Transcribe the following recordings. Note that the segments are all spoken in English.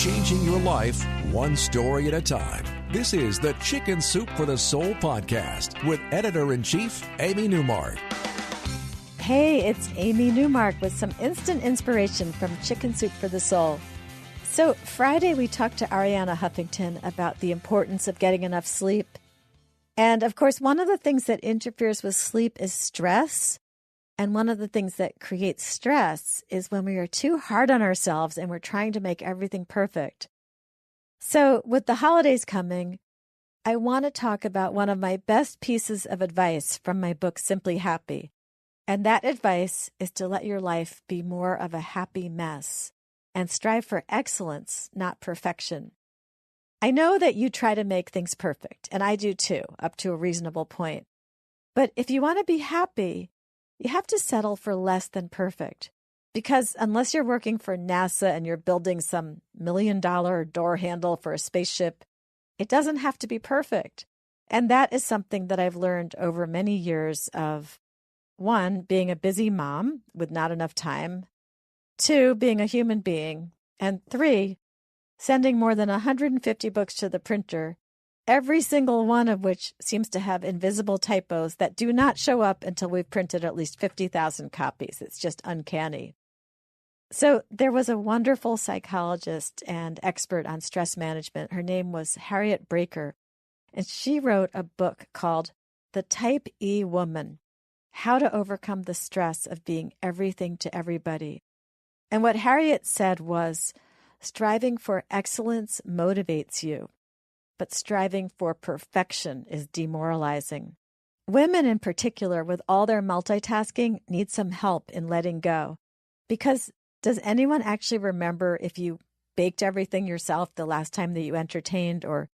changing your life one story at a time. This is the Chicken Soup for the Soul podcast with Editor-in-Chief Amy Newmark. Hey, it's Amy Newmark with some instant inspiration from Chicken Soup for the Soul. So Friday we talked to Arianna Huffington about the importance of getting enough sleep. And of course, one of the things that interferes with sleep is stress. And one of the things that creates stress is when we are too hard on ourselves and we're trying to make everything perfect. So with the holidays coming, I want to talk about one of my best pieces of advice from my book, Simply Happy. And that advice is to let your life be more of a happy mess and strive for excellence, not perfection. I know that you try to make things perfect, and I do too, up to a reasonable point. But if you want to be happy, you have to settle for less than perfect, because unless you're working for NASA and you're building some $1 million door handle for a spaceship, it doesn't have to be perfect. And that is something that I've learned over many years of, 1, being a busy mom with not enough time, 2, being a human being, and 3, sending more than 150 books to the printer, every single one of which seems to have invisible typos that do not show up until we've printed at least 50,000 copies. It's just uncanny. So there was a wonderful psychologist and expert on stress management. Her name was Harriet Braker, and she wrote a book called The Type E Woman: How to Overcome the Stress of Being Everything to Everybody. And what Harriet said was, striving for excellence motivates you, but striving for perfection is demoralizing. Women in particular, with all their multitasking, need some help in letting go. Because does anyone actually remember if you baked everything yourself the last time that you entertained, or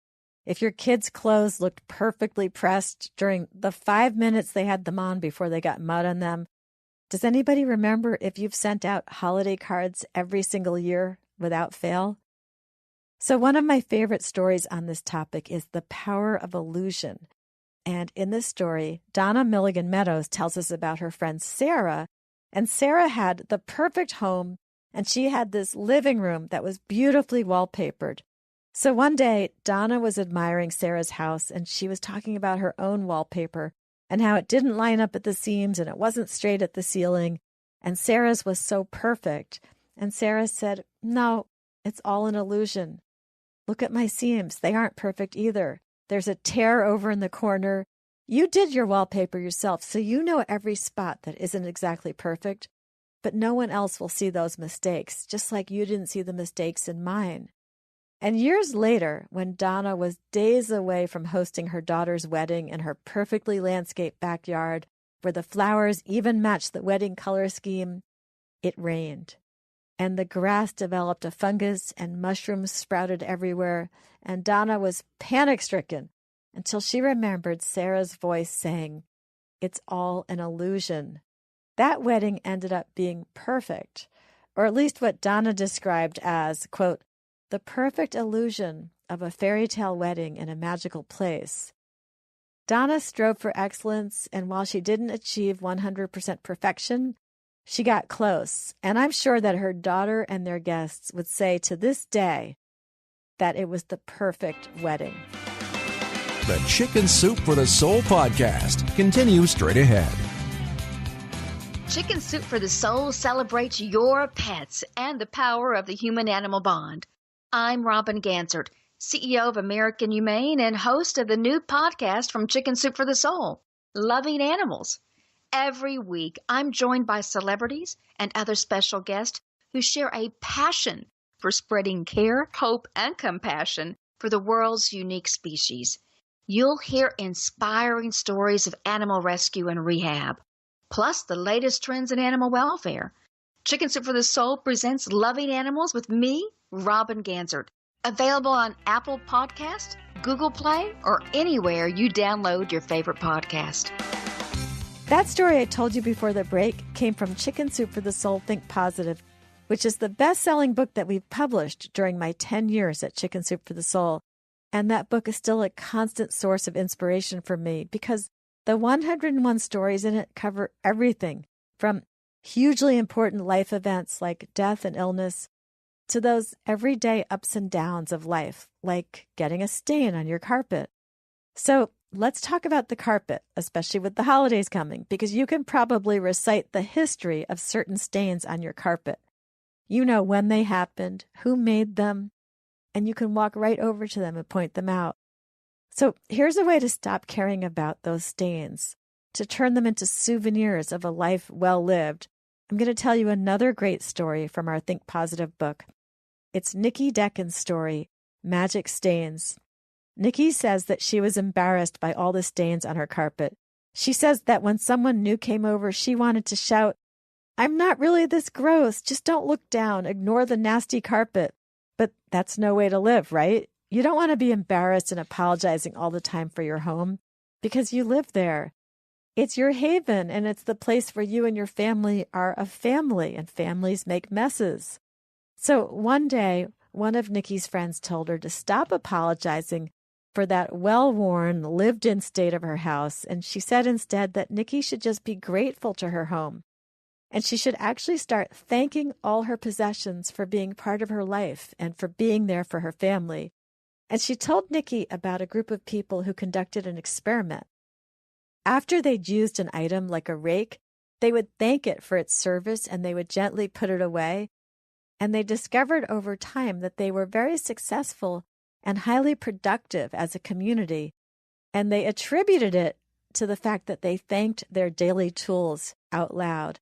if your kids' clothes looked perfectly pressed during the 5 minutes they had them on before they got mud on them? Does anybody remember if you've sent out holiday cards every single year without fail? So one of my favorite stories on this topic is The Power of Illusion. And in this story, Donna Milligan Meadows tells us about her friend Sarah. And Sarah had the perfect home, and she had this living room that was beautifully wallpapered. So one day, Donna was admiring Sarah's house, and she was talking about her own wallpaper and how it didn't line up at the seams and it wasn't straight at the ceiling. And Sarah's was so perfect. And Sarah said, "No, it's all an illusion. Look at my seams. They aren't perfect either. There's a tear over in the corner. You did your wallpaper yourself, so you know every spot that isn't exactly perfect, but no one else will see those mistakes, just like you didn't see the mistakes in mine." And years later, when Donna was days away from hosting her daughter's wedding in her perfectly landscaped backyard, where the flowers even matched the wedding color scheme, it rained. And the grass developed a fungus and mushrooms sprouted everywhere, and Donna was panic-stricken until she remembered Sarah's voice saying, "It's all an illusion." That wedding ended up being perfect, or at least what Donna described as, quote, "the perfect illusion of a fairy tale wedding in a magical place." Donna strove for excellence, and while she didn't achieve 100% perfection, she got close, and I'm sure that her daughter and their guests would say to this day that it was the perfect wedding. The Chicken Soup for the Soul podcast continues straight ahead. Chicken Soup for the Soul celebrates your pets and the power of the human-animal bond. I'm Robin Ganzert, CEO of American Humane and host of the new podcast from Chicken Soup for the Soul, Loving Animals. Every week, I'm joined by celebrities and other special guests who share a passion for spreading care, hope, and compassion for the world's unique species. You'll hear inspiring stories of animal rescue and rehab, plus the latest trends in animal welfare. Chicken Soup for the Soul presents Loving Animals with me, Robin Ganzert. Available on Apple Podcasts, Google Play, or anywhere you download your favorite podcast. That story I told you before the break came from Chicken Soup for the Soul Think Positive, which is the best-selling book that we've published during my 10 years at Chicken Soup for the Soul. And that book is still a constant source of inspiration for me because the 101 stories in it cover everything from hugely important life events like death and illness to those everyday ups and downs of life, like getting a stain on your carpet. So let's talk about the carpet, especially with the holidays coming, because you can probably recite the history of certain stains on your carpet. You know when they happened, who made them, and you can walk right over to them and point them out. So here's a way to stop caring about those stains, to turn them into souvenirs of a life well lived. I'm going to tell you another great story from our Think Positive book. It's Nikki Deccan's story, Magic Stains. Nikki says that she was embarrassed by all the stains on her carpet. She says that when someone new came over, she wanted to shout, "I'm not really this gross. Just don't look down. Ignore the nasty carpet." But that's no way to live, right? You don't want to be embarrassed and apologizing all the time for your home because you live there. It's your haven, and it's the place where you and your family are a family, and families make messes. So one day, one of Nikki's friends told her to stop apologizing for that well-worn, lived-in state of her house, and she said instead that Nikki should just be grateful to her home, and she should actually start thanking all her possessions for being part of her life and for being there for her family. And she told Nikki about a group of people who conducted an experiment. After they'd used an item like a rake, they would thank it for its service and they would gently put it away. And they discovered over time that they were very successful and highly productive as a community. And they attributed it to the fact that they thanked their daily tools out loud.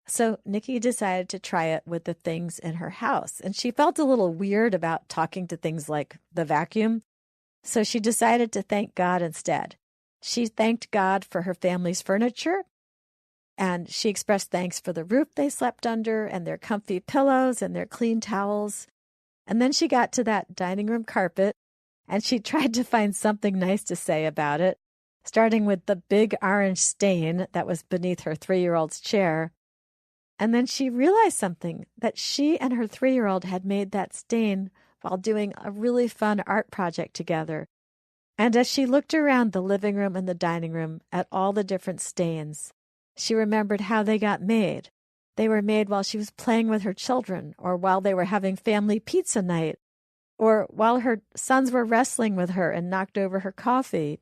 So Nikki decided to try it with the things in her house. And she felt a little weird about talking to things like the vacuum. So she decided to thank God instead. She thanked God for her family's furniture, and she expressed thanks for the roof they slept under and their comfy pillows and their clean towels. And then she got to that dining room carpet, and she tried to find something nice to say about it, starting with the big orange stain that was beneath her 3-year-old's chair. And then she realized something, that she and her 3-year-old had made that stain while doing a really fun art project together. And as she looked around the living room and the dining room at all the different stains, she remembered how they got made. They were made while she was playing with her children, or while they were having family pizza night, or while her sons were wrestling with her and knocked over her coffee.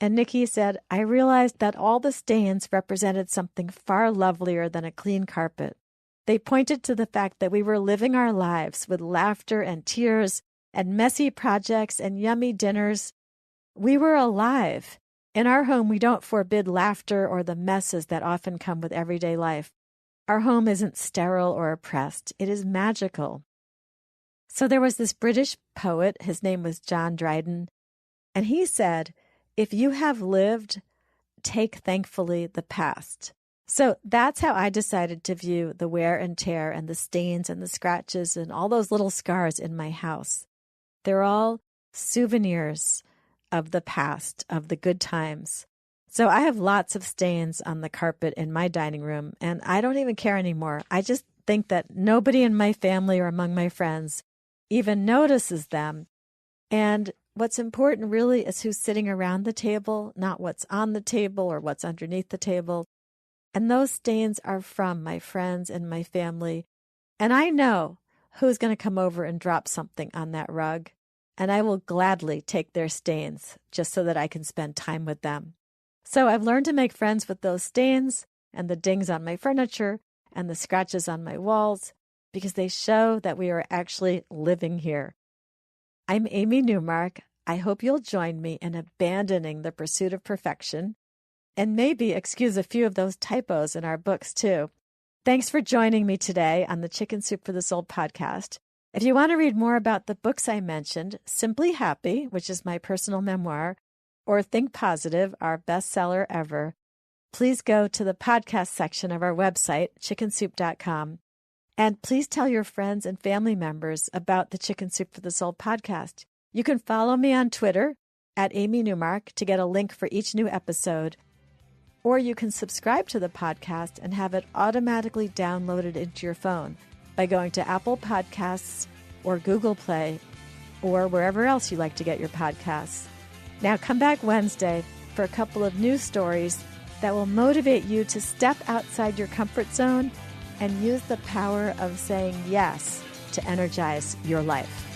And Nikki said, "I realized that all the stains represented something far lovelier than a clean carpet. They pointed to the fact that we were living our lives with laughter and tears and messy projects and yummy dinners. We were alive. In our home, we don't forbid laughter or the messes that often come with everyday life. Our home isn't sterile or oppressed. It is magical." So there was this British poet, his name was John Dryden, and he said, "If you have lived, take thankfully the past." So that's how I decided to view the wear and tear and the stains and the scratches and all those little scars in my house. They're all souvenirs of the past, of the good times. So I have lots of stains on the carpet in my dining room, and I don't even care anymore. I just think that nobody in my family or among my friends even notices them. And what's important really is who's sitting around the table, not what's on the table or what's underneath the table. And those stains are from my friends and my family. And I know who's going to come over and drop something on that rug. And I will gladly take their stains just so that I can spend time with them. So I've learned to make friends with those stains and the dings on my furniture and the scratches on my walls because they show that we are actually living here. I'm Amy Newmark. I hope you'll join me in abandoning the pursuit of perfection and maybe excuse a few of those typos in our books too. Thanks for joining me today on the Chicken Soup for the Soul podcast. If you want to read more about the books I mentioned, Simply Happy, which is my personal memoir, or Think Positive, our bestseller ever, please go to the podcast section of our website, chickensoup.com. And please tell your friends and family members about the Chicken Soup for the Soul podcast. You can follow me on Twitter at Amy Newmark to get a link for each new episode. Or you can subscribe to the podcast and have it automatically downloaded into your phone by going to Apple Podcasts or Google Play or wherever else you like to get your podcasts. Now come back Wednesday for a couple of news stories that will motivate you to step outside your comfort zone and use the power of saying yes to energize your life.